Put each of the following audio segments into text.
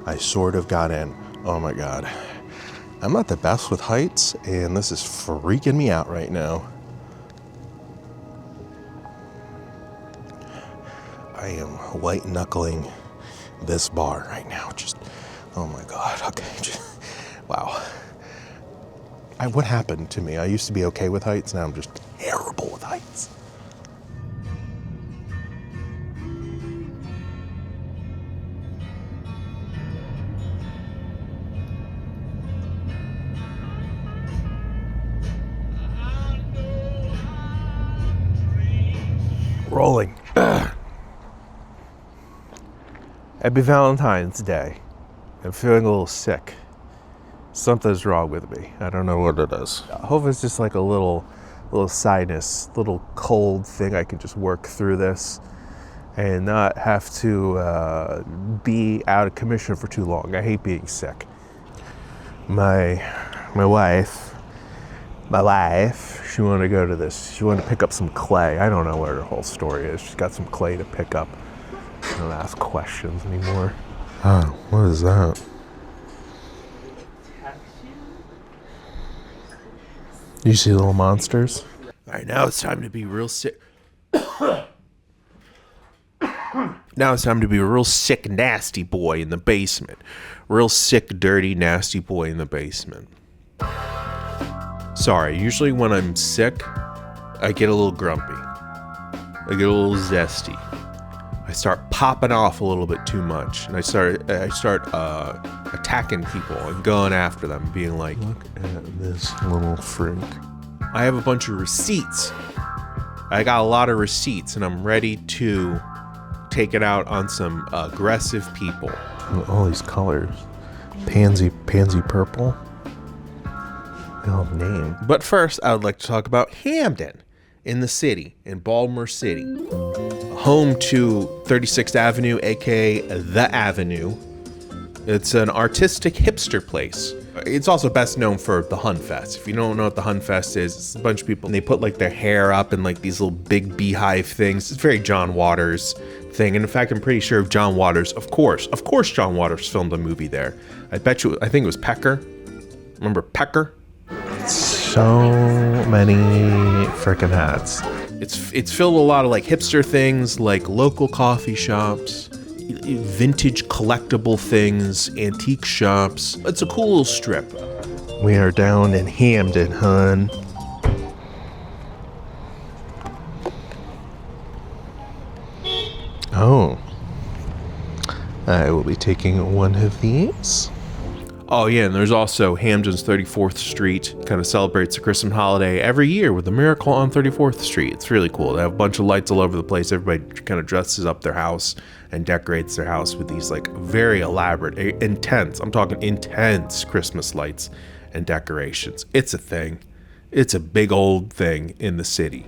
I sort of got in. Oh my God. I'm not the best with heights, and this is freaking me out right now. I am white knuckling this bar right now. Just, oh my God. Okay. Wow. What happened to me? I used to be okay with heights. Now I'm just terrible with heights. Rolling. Happy Valentine's Day. I'm feeling a little sick. Something's wrong with me. I don't know what it is. I hope it's just like a little sinus, little cold thing. I can just work through this and not have to be out of commission for too long. I hate being sick. My wife, she wanted to go to this. She wanted to pick up some clay. I don't know what her whole story is. She's got some clay to pick up. I don't ask questions anymore. Oh, what is that? You see little monsters? All right, now it's time to be real sick. Now it's time to be a real sick, nasty boy in the basement. Real sick, dirty, nasty boy in the basement. Sorry, usually when I'm sick, I get a little grumpy. I get a little zesty. I start popping off a little bit too much, and I start attacking people and going after them, being like, "Look at this little freak." I have a bunch of receipts. I got a lot of receipts, and I'm ready to take it out on some aggressive people. All these colors, pansy purple. They all have a name. But first, I would like to talk about Hampden in the city, in Baltimore City. Home to 36th Avenue, aka The Avenue. It's an artistic hipster place. It's also best known for the Hun Fest. If you don't know what the Hun Fest is, it's a bunch of people, and they put like their hair up in like these little big beehive things. It's very John Waters thing. And in fact, I'm pretty sure John Waters, of course John Waters filmed a movie there. I think it was Pecker. Remember Pecker? So many freaking hats. It's filled with a lot of like hipster things, like local coffee shops, vintage collectible things, antique shops. It's a cool little strip. We are down in Hampden, hun. Oh. I will be taking one of these. Oh yeah, and there's also Hampden's 34th Street. Kind of celebrates the Christmas holiday every year with a miracle on 34th Street. It's really cool. They have a bunch of lights all over the place. Everybody kind of dresses up their house and decorates their house with these like very elaborate, intense, I'm talking intense Christmas lights and decorations. It's a thing. It's a big old thing in the city.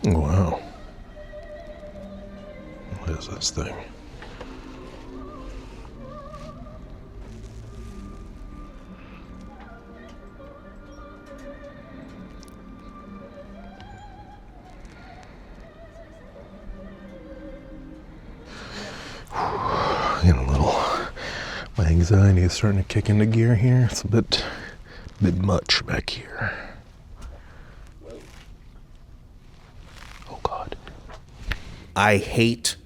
Wow. What is this thing? My anxiety is starting to kick into gear here. It's a bit much back here. Oh God. I hate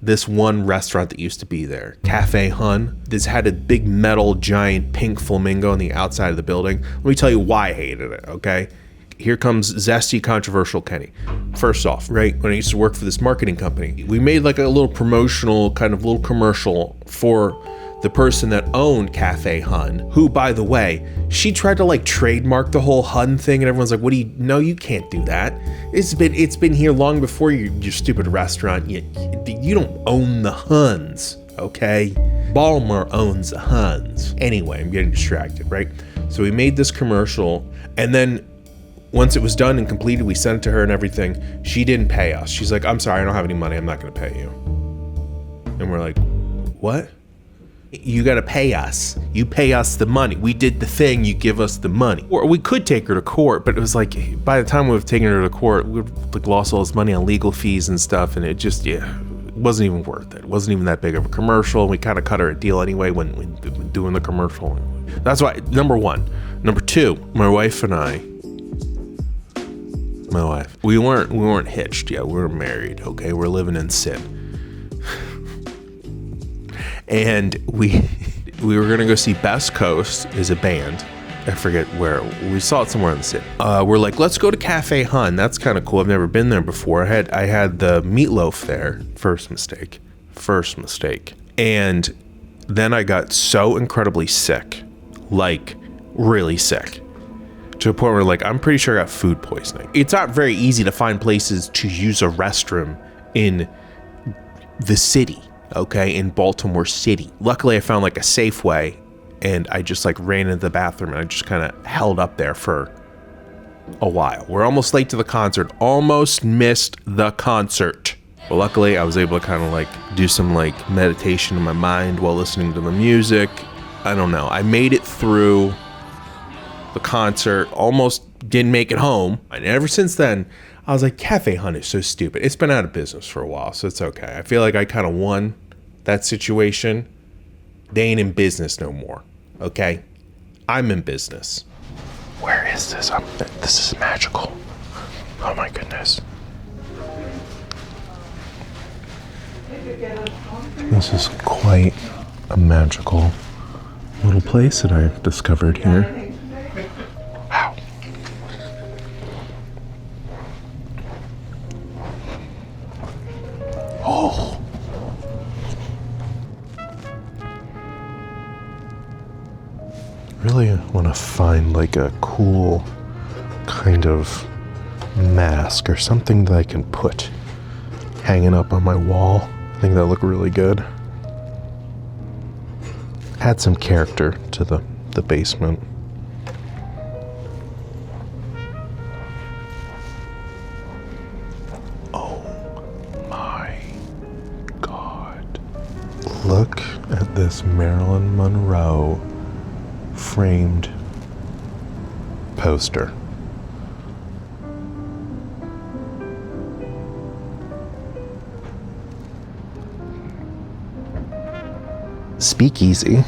this one restaurant that used to be there, Cafe Hun. This had a big metal giant pink flamingo on the outside of the building. Let me tell you why I hated it, okay? Here comes zesty, controversial Kenny. First off, right, when I used to work for this marketing company, we made like a little promotional kind of little commercial for the person that owned Cafe Hun, who, by the way, she tried to like trademark the whole Hun thing, and everyone's like, no, you can't do that. It's been here long before your stupid restaurant. You don't own the Huns, okay? Baltimore owns the Huns. Anyway, I'm getting distracted, right? So we made this commercial, and then once it was done and completed, we sent it to her and everything. She didn't pay us. She's like, I'm sorry, I don't have any money. I'm not going to pay you. And we're like, what? You gotta pay us. You pay us the money. We did the thing, you give us the money. Or we could take her to court, but it was like, by the time we were taking her to court, we'd like lost all this money on legal fees and stuff, and it just, it wasn't even worth it. It wasn't even that big of a commercial. We kind of cut her a deal anyway when doing the commercial. That's why, number one. Number two, my wife, we weren't hitched yet. We were married, okay? We're living in sin. And we were gonna go see Best Coast is a band. I forget where. We saw it somewhere in the city. We're like, let's go to Cafe Hun. That's kind of cool. I've never been there before. I had the meatloaf there. First mistake. And then I got so incredibly sick, like really sick, to a point where like I'm pretty sure I got food poisoning. It's not very easy to find places to use a restroom in the city. Okay, in Baltimore City. Luckily, I found like a Safeway, and I just like ran into the bathroom, and I just kind of held up there for a while. We're almost late to the concert. Almost missed the concert. But luckily, I was able to kind of like do some like meditation in my mind while listening to the music. I don't know. I made it through the concert. Almost didn't make it home. And ever since then, I was like, Cafe Hun is so stupid. It's been out of business for a while, so it's okay. I feel like I kind of won that situation. They ain't in business no more, okay? I'm in business. Where is this? This is magical. Oh my goodness. This is quite a magical little place that I've discovered here. Wow. Oh. Really want to find like a cool kind of mask or something that I can put hanging up on my wall. I think that'll look really good. Add some character to the basement. Oh my God. Look at this Marilyn Monroe framed poster. Speakeasy.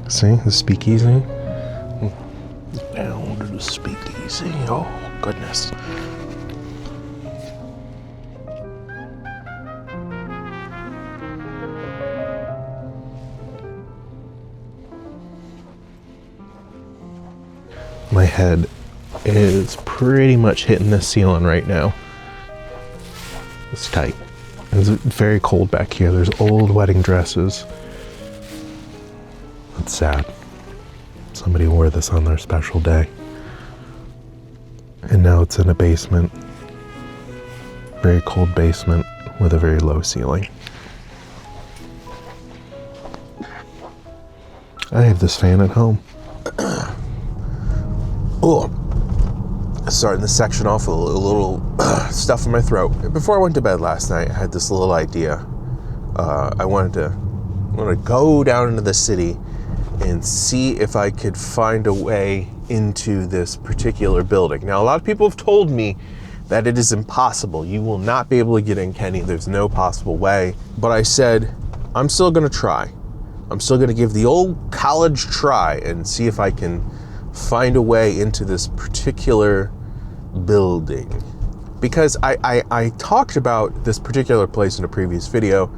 See the speakeasy? Down to the speakeasy. Oh, goodness. My head is pretty much hitting the ceiling right now. It's tight. It's very cold back here. There's old wedding dresses. It's sad. Somebody wore this on their special day. And now it's in a basement. Very cold basement with a very low ceiling. I have this fan at home. Oh, starting this section off with a little stuff in my throat. Before I went to bed last night, I had this little idea. I wanted to go down into the city and see if I could find a way into this particular building. Now, a lot of people have told me that it is impossible. You will not be able to get in, Kenny. There's no possible way. But I said, I'm still going to try. I'm still going to give the old college try and see if I can find a way into this particular building. Because I talked about this particular place in a previous video,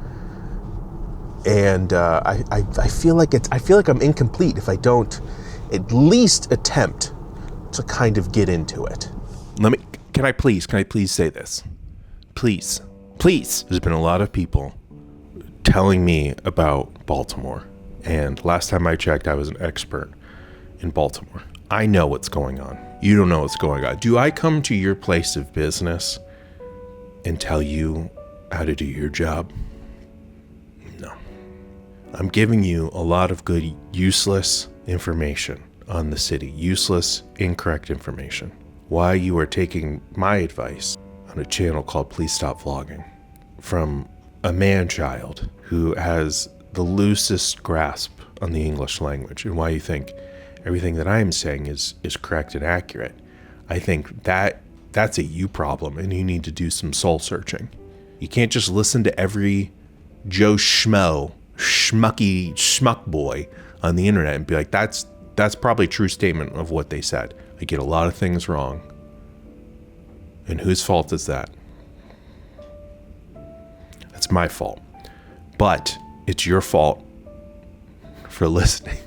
and I feel like I'm incomplete if I don't at least attempt to kind of get into it. Can I please say this? Please. There's been a lot of people telling me about Baltimore, and last time I checked, I was an expert in Baltimore. I know what's going on. You don't know what's going on. Do I come to your place of business and tell you how to do your job? No. I'm giving you a lot of good, useless information on the city. Useless, incorrect information. Why you are taking my advice on a channel called Please Stop Vlogging from a man-child who has the loosest grasp on the English language and why you think everything that I'm saying is correct and accurate. I think that's a you problem, and you need to do some soul searching. You can't just listen to every Joe Schmuck boy on the internet and be like, that's probably a true statement of what they said. I get a lot of things wrong. And whose fault is that? It's my fault. But it's your fault for listening,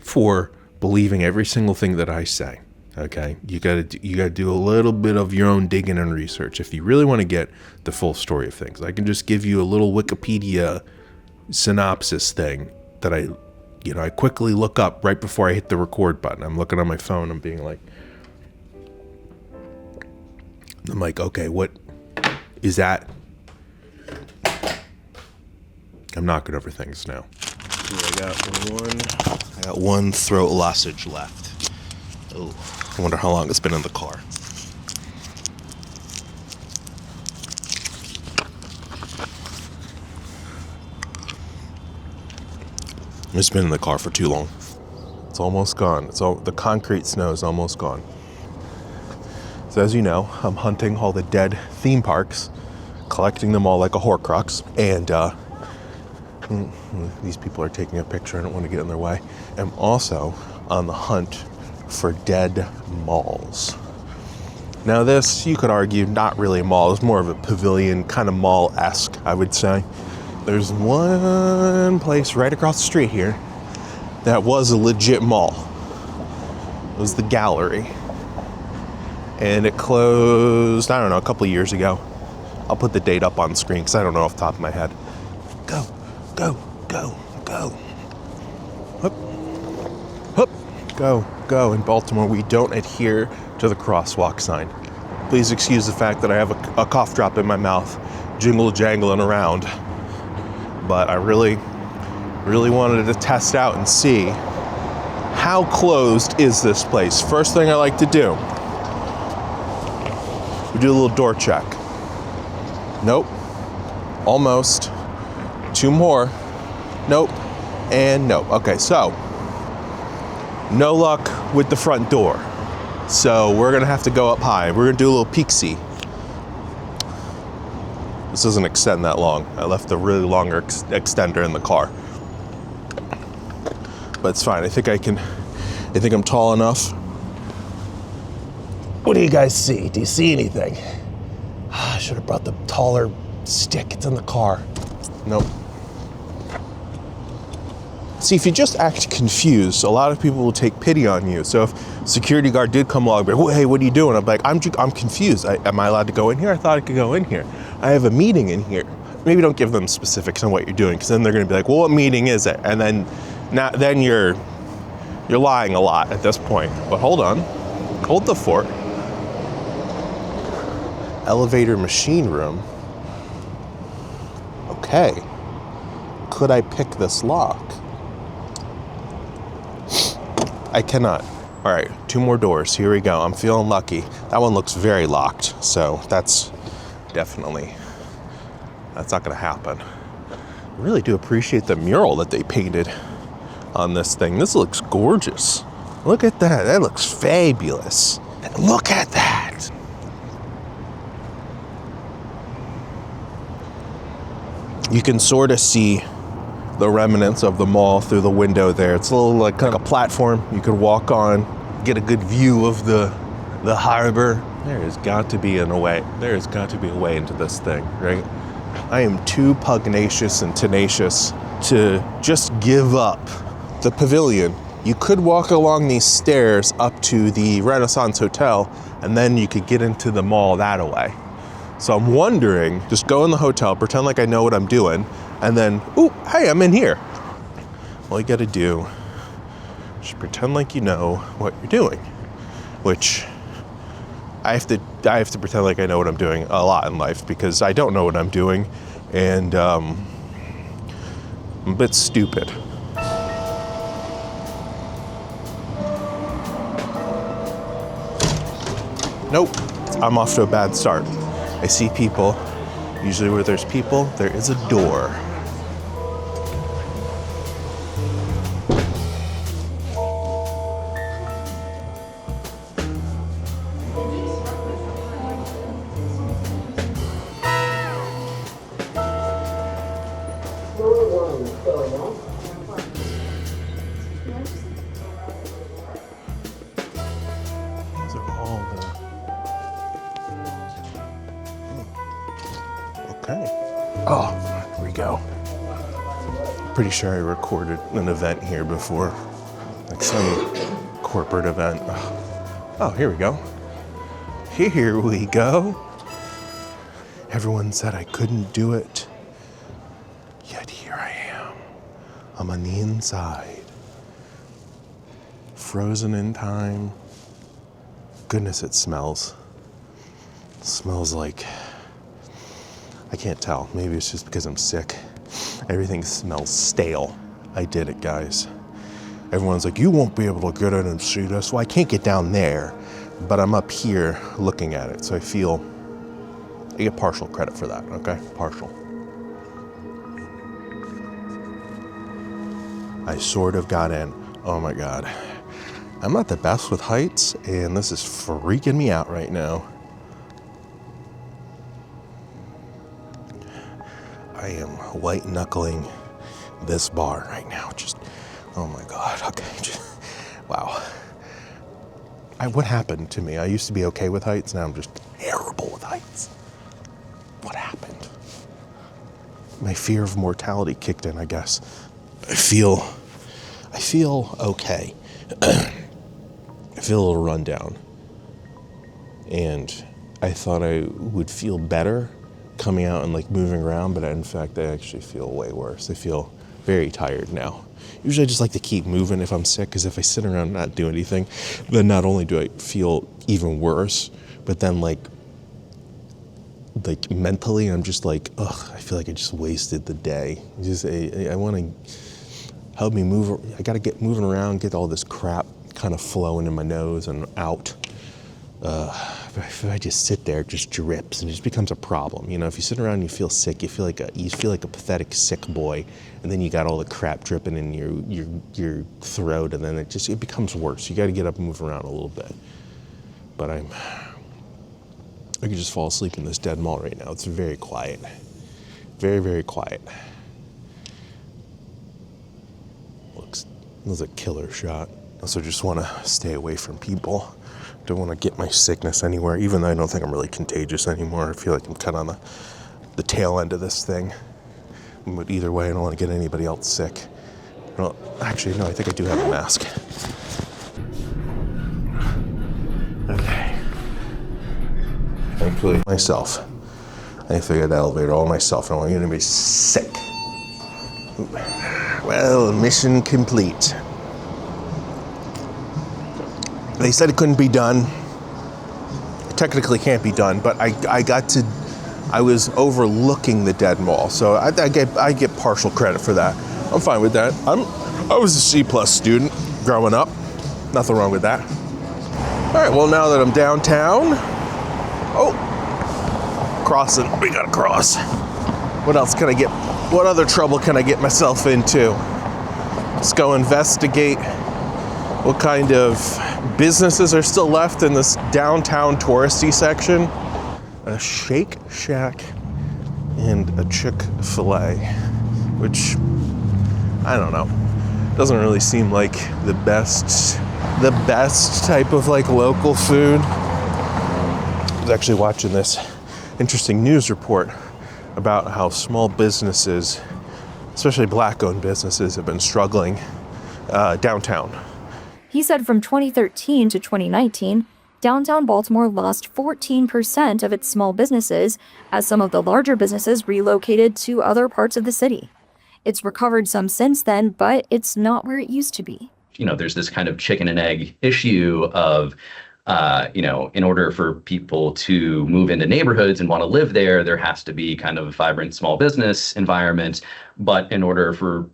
for believing every single thing that I say. Okay? You gotta do a little bit of your own digging and research if you really want to get the full story of things. I can just give you a little Wikipedia synopsis thing that I quickly look up right before I hit the record button. I'm looking on my phone. I'm like, okay, what is that? I'm knocking over things now. I got one throat lozenge left. Oh, I wonder how long it's been in the car. It's been in the car for too long. It's almost gone. The concrete snow is almost gone. So as you know, I'm hunting all the dead theme parks, collecting them all like a Horcrux, and these people are taking a picture. I don't want to get in their way. I'm also on the hunt for dead malls. Now this, you could argue, not really a mall. It's more of a pavilion, kind of mall-esque, I would say. There's one place right across the street here that was a legit mall. It was the Gallery. And it closed, I don't know, a couple of years ago. I'll put the date up on the screen because I don't know off the top of my head. Go, go, go, go. Hup, hup, go, go. In Baltimore, we don't adhere to the crosswalk sign. Please excuse the fact that I have a cough drop in my mouth, jingle-jangling around. But I really wanted to test out and see how closed is this place. First thing I like to do, we do a little door check. Nope. Almost. Two more. Nope. And nope. Okay, so no luck with the front door. So we're gonna have to go up high. We're gonna do a little peek-see. This doesn't extend that long. I left a really longer extender in the car. But it's fine. I think I'm tall enough. What do you guys see? Do you see anything? I should have brought the taller stick. It's in the car. Nope. See, if you just act confused, a lot of people will take pity on you. So if security guard did come along and be like, hey, what are you doing? I'm like, I'm confused. Am I allowed to go in here? I thought I could go in here. I have a meeting in here. Maybe don't give them specifics on what you're doing, because then they're going to be like, well, what meeting is it? And then you're lying a lot at this point. But hold on. Hold the fort. Elevator machine room. Okay. Could I pick this lock? I cannot. All right, 2 more doors. Here we go. I'm feeling lucky. That one looks very locked, so that's not gonna happen. I really do appreciate the mural that they painted on this thing. This looks gorgeous. Look at that. That looks fabulous. Look at that. You can sort of see the remnants of the mall through the window there. It's a little like kind of a platform you could walk on, get a good view of the harbor. There's got to be a way into this thing, right? I am too pugnacious and tenacious to just give up the pavilion. You could walk along these stairs up to the Renaissance Hotel, and then you could get into the mall that way. So I'm wondering, just go in the hotel, pretend like I know what I'm doing, and then, ooh, hey, I'm in here. All you gotta do is pretend like you know what you're doing, which I have to pretend like I know what I'm doing a lot in life, because I don't know what I'm doing, and I'm a bit stupid. Nope, I'm off to a bad start. I see people. Usually where there's people, there is a door. Okay. Oh, here we go. Pretty sure I recorded an event here before, like some corporate event. Oh, here we go. Here we go. Everyone said I couldn't do it, yet here I am. I'm on the inside, frozen in time. Goodness, it smells. It smells like, I can't tell. Maybe it's just because I'm sick. Everything smells stale. I did it, guys. Everyone's like, you won't be able to get in and see this. Well, I can't get down there, but I'm up here looking at it. So I get partial credit for that, okay? Partial. I sort of got in. Oh my God. I'm not the best with heights, and this is freaking me out right now. I am white knuckling this bar right now. Just, oh my God, okay. Wow. What happened to me? I used to be okay with heights, now I'm just terrible with heights. What happened? My fear of mortality kicked in, I guess. I feel okay. I feel a little run down. And I thought I would feel better coming out and like moving around, but in fact, I actually feel way worse. I feel very tired now. Usually I just like to keep moving if I'm sick, because if I sit around and not do anything, then not only do I feel even worse, but then like mentally, I'm just like, ugh, I feel like I just wasted the day. I want to help me move. I got to get moving around, get all this crap kind of flowing in my nose and out. If I just sit there, it just drips and it just becomes a problem. You know, if you sit around and you feel sick, you feel like a pathetic sick boy, and then you got all the crap dripping in your throat, and then it becomes worse. You got to get up and move around a little bit. But I could just fall asleep in this dead mall right now. It's very quiet. Very, very quiet. Looks a killer shot. Also just want to stay away from people. Don't want to get my sickness anywhere, even though I don't think I'm really contagious anymore. I feel like I'm kind of on the tail end of this thing. But either way, I don't want to get anybody else sick. Well, actually, no, I think I do have a mask. Okay. Thankfully, myself. I figured the elevator all myself. I don't want anybody sick. Well, mission complete. They said it couldn't be done. It technically can't be done, but I was overlooking the dead mall, so I get partial credit for that. I'm fine with that. I was a C+ student growing up. Nothing wrong with that. All right, well, now that I'm downtown, crossing, we gotta cross. What else can I get? What other trouble can I get myself into? Let's go investigate what kind of businesses are still left in this downtown touristy section. A Shake Shack and a Chick-fil-A, which, I don't know, doesn't really seem like the best type of like local food. I was actually watching this interesting news report about how small businesses, especially Black-owned businesses, have been struggling downtown. He said from 2013 to 2019, downtown Baltimore lost 14% of its small businesses as some of the larger businesses relocated to other parts of the city. It's recovered some since then, but it's not where it used to be. You know, there's this kind of chicken and egg issue of, in order for people to move into neighborhoods and want to live there has to be kind of a vibrant small business environment. But in order for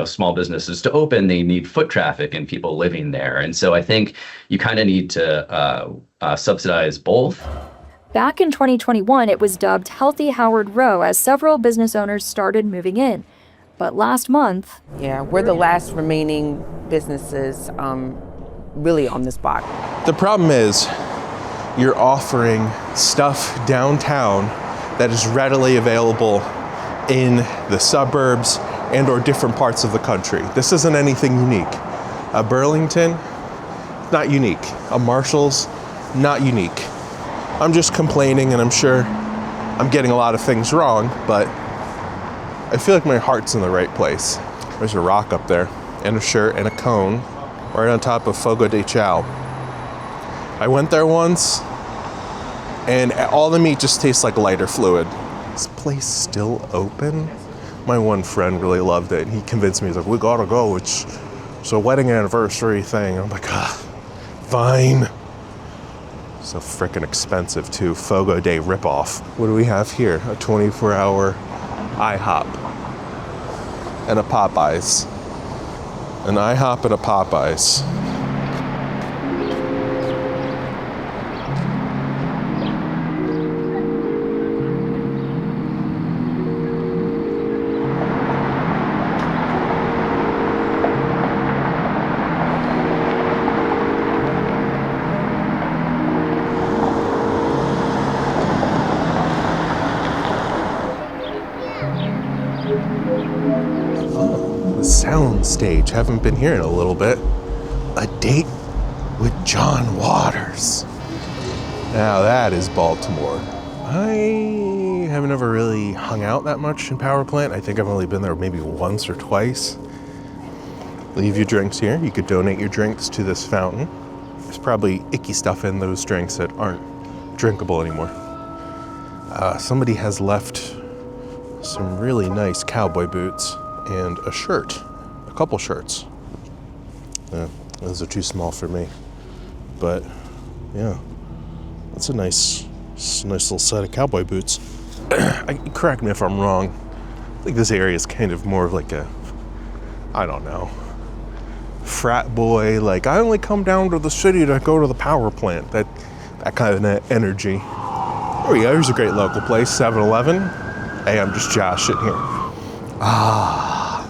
small businesses to open, they need foot traffic and people living there. And so I think you kind of need to subsidize both. Back in 2021, it was dubbed Healthy Howard Row as several business owners started moving in. But last month... Yeah, we're the last remaining businesses really on this block. The problem is you're offering stuff downtown that is readily available in the suburbs and or different parts of the country. This isn't anything unique. A Burlington, not unique. A Marshall's, not unique. I'm just complaining, and I'm sure I'm getting a lot of things wrong, but I feel like my heart's in the right place. There's a rock up there, and a shirt, and a cone, right on top of Fogo de Chao. I went there once, and all the meat just tastes like lighter fluid. Is this place still open? My one friend really loved it. He convinced me, he's like, we gotta go, it's a wedding anniversary thing. I'm like, fine. So frickin' expensive too. Fogo de ripoff. What do we have here? A 24-hour IHOP and a Popeyes. An IHOP and a Popeyes. Sound stage. Haven't been here in a little bit. A date with John Waters. Now that is Baltimore. I haven't ever really hung out that much in Power Plant. I think I've only been there maybe once or twice. Leave your drinks here. You could donate your drinks to this fountain. There's probably icky stuff in those drinks that aren't drinkable anymore. Somebody has left some really nice cowboy boots and a shirt. A couple shirts. Those are too small for me. But yeah, that's a nice little set of cowboy boots. Correct me if I'm wrong. I think this area is kind of more of like a, I don't know, frat boy. Like, I only come down to the city to go to the power plant. That kind of energy. There we go. Here's a great local place, 7-Eleven. Hey, I'm just joshing here.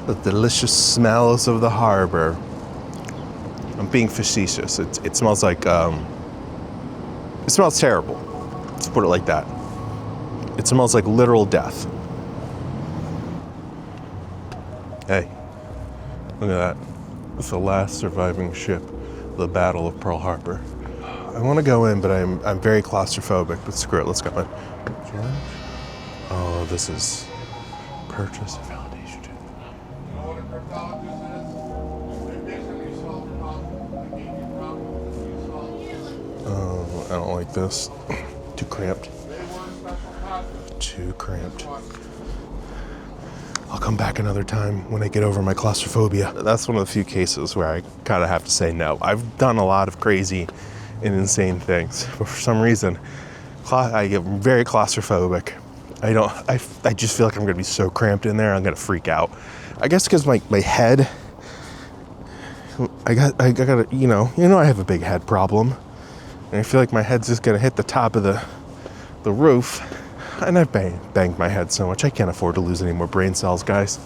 The delicious smells of the harbor. I'm being facetious. It smells like, it smells terrible. Let's put it like that. It smells like literal death. Hey, look at that. It's the last surviving ship of the Battle of Pearl Harbor. I want to go in, but I'm very claustrophobic, but screw it, let's go in. Oh, this is purchase and validation. Oh, I don't like this. Too cramped. Too cramped. I'll come back another time when I get over my claustrophobia. That's one of the few cases where I kind of have to say no. I've done a lot of crazy and insane things, but for some reason, I get very claustrophobic. I just feel like I'm gonna be so cramped in there, I'm gonna freak out. I guess because my head, I got I have a big head problem. And I feel like my head's just gonna hit the top of the roof. And I've banged my head so much, I can't afford to lose any more brain cells, guys.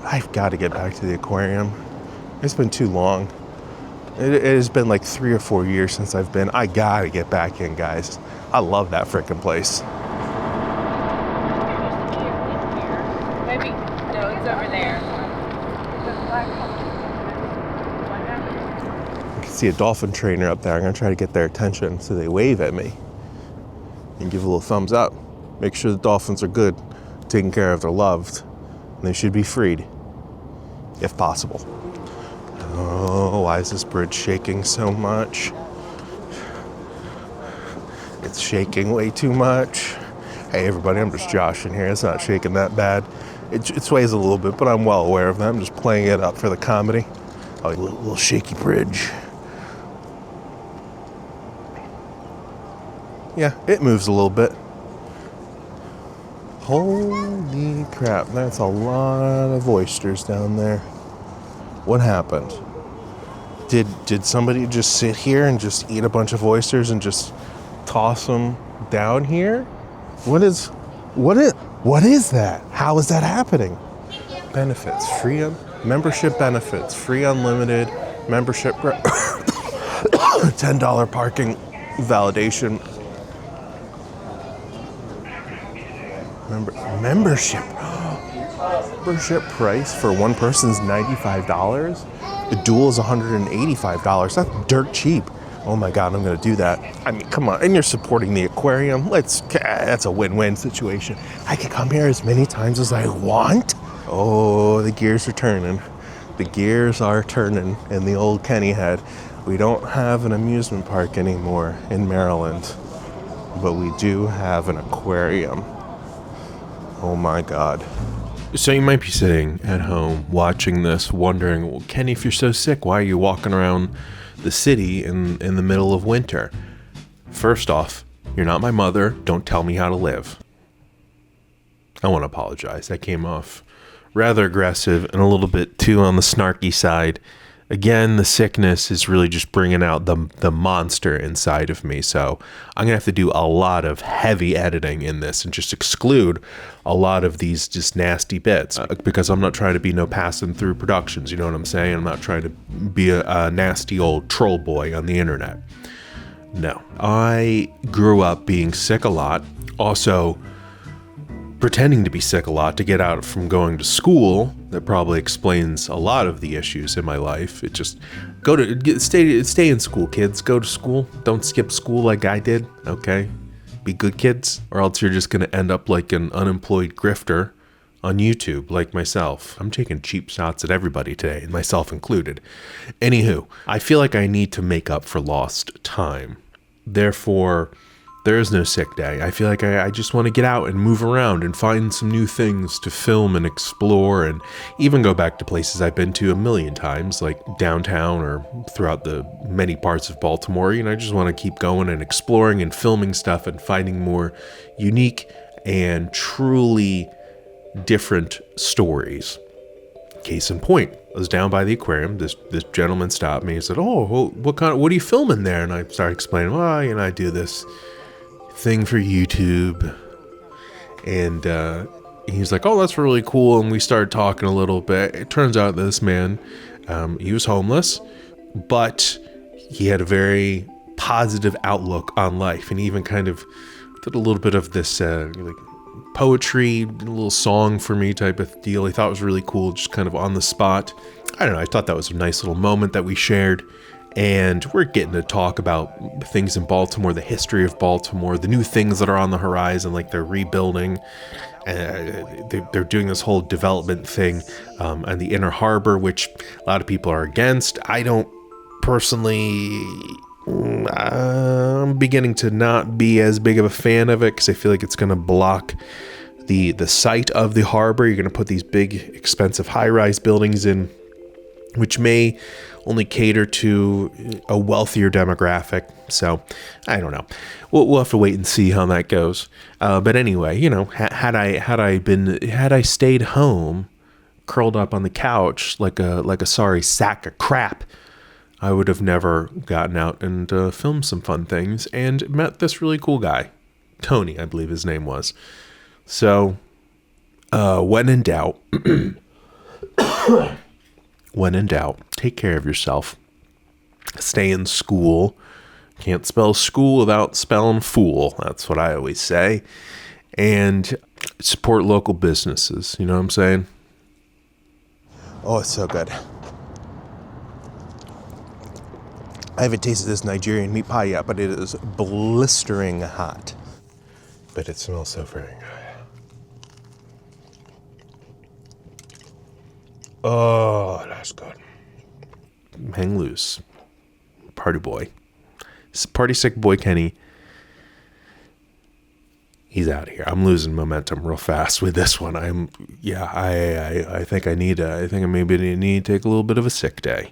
I've got to get back to the aquarium. It's been too long. It has been like 3 or 4 years since I've been. I gotta get back in, guys. I love that frickin' place. Maybe, no, it's over there. I can see a dolphin trainer up there. I'm gonna try to get their attention so they wave at me and give a little thumbs up. Make sure the dolphins are good, taken care of, they're loved, and they should be freed, if possible. Oh, why is this bridge shaking so much? It's shaking way too much. Hey everybody, I'm just joshing here. It's not shaking that bad. It sways a little bit, but I'm well aware of that. I'm just playing it up for the comedy. Oh, a little shaky bridge. Yeah, it moves a little bit. Holy crap, that's a lot of oysters down there. What happened? Did somebody just sit here and just eat a bunch of oysters and just toss them down here? What is that? How is that happening? Benefits, membership benefits, free unlimited membership, $10 parking validation. Membership price for one person is $95. The dual is $185. That's dirt cheap. Oh my God, I'm gonna do that. I mean, come on, and you're supporting the aquarium. That's a win-win situation. I can come here as many times as I want. Oh, the gears are turning. The gears are turning in the old Kenny head. We don't have an amusement park anymore in Maryland, but we do have an aquarium. Oh my God. So you might be sitting at home watching this, wondering, well, Kenny, if you're so sick, why are you walking around the city in the middle of winter? First off, you're not my mother. Don't tell me how to live. I want to apologize. That came off rather aggressive and a little bit too on the snarky side. Again, the sickness is really just bringing out the monster inside of me. So I'm going to have to do a lot of heavy editing in this and just exclude a lot of these just nasty bits because I'm not trying to be no passing through productions. You know what I'm saying? I'm not trying to be a nasty old troll boy on the internet. No. I grew up being sick a lot. Also, pretending to be sick a lot to get out from going to school. That probably explains a lot of the issues in my life. It just stay in school, kids. Go to school. Don't skip school like I did. Okay, be good kids, or else you're just gonna end up like an unemployed grifter on YouTube, like myself. I'm taking cheap shots at everybody today, myself included. Anywho, I feel like I need to make up for lost time. Therefore, there is no sick day. I feel like I just want to get out and move around and find some new things to film and explore, and even go back to places I've been to a million times, like downtown or throughout the many parts of Baltimore. You know, I just want to keep going and exploring and filming stuff and finding more unique and truly different stories. Case in point, I was down by the aquarium. This gentleman stopped me and said, "Oh, what are you filming there?" And I started explaining, "Well, you know, I do this thing for YouTube." And he was like, "Oh, that's really cool." And we started talking a little bit. It turns out this man, he was homeless, but he had a very positive outlook on life, and he even kind of did a little bit of this like poetry, a little song for me type of deal. He thought it was really cool, just kind of on the spot. I don't know, I thought that was a nice little moment that we shared. And we're getting to talk about things in Baltimore, the history of Baltimore, the new things that are on the horizon, like they're rebuilding. They're doing this whole development thing on the Inner Harbor, which a lot of people are against. I don't personally. I'm beginning to not be as big of a fan of it because I feel like it's going to block the site of the harbor. You're going to put these big, expensive high-rise buildings in, which may only cater to a wealthier demographic. So I don't know. We'll have to wait and see how that goes. But anyway, you know, had I stayed home, curled up on the couch like a sorry sack of crap, I would have never gotten out and filmed some fun things and met this really cool guy, Tony, I believe his name was. So when in doubt. When in doubt, take care of yourself. Stay in school. Can't spell school without spelling fool. That's what I always say. And support local businesses. You know what I'm saying? Oh, it's so good. I haven't tasted this Nigerian meat pie yet, but it is blistering hot. But it smells so very good. Oh, that's good. Hang loose. Party boy. Party sick boy Kenny. He's out of here. I'm losing momentum real fast with this one. I think I maybe need to take a little bit of a sick day.